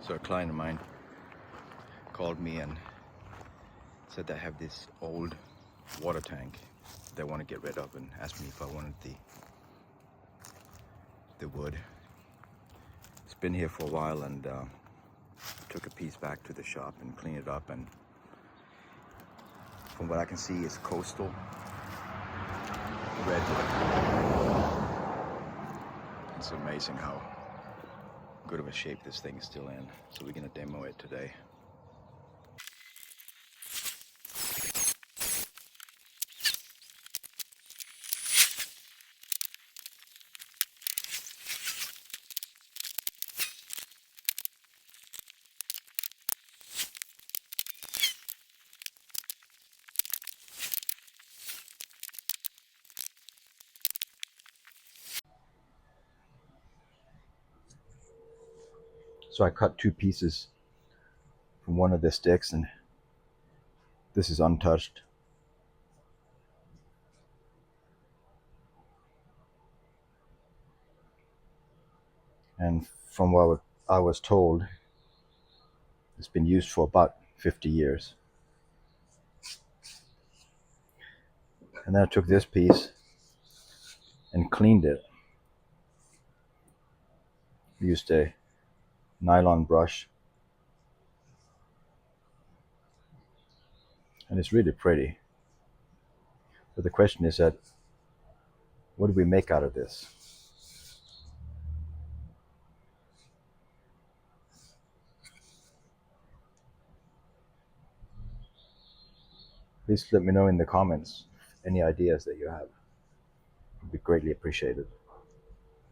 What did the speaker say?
So a client of mine called me and said they have this old water tank they want to get rid of, and asked me if I wanted the wood. It's been here for a while, and took a piece back to the shop and cleaned it up, and from what I can see, it's coastal Redwood. It's amazing how good of a shape this thing is still in. So we're gonna demo it today. So I cut two pieces from one of the sticks, and this is untouched. And from what I was told, it's been used for about 50 years. And then I took this piece and cleaned it. Used a nylon brush, and it's really pretty. But the question is that, what do we make out of this? Please let me know in the comments any ideas that you have. It would be greatly appreciated.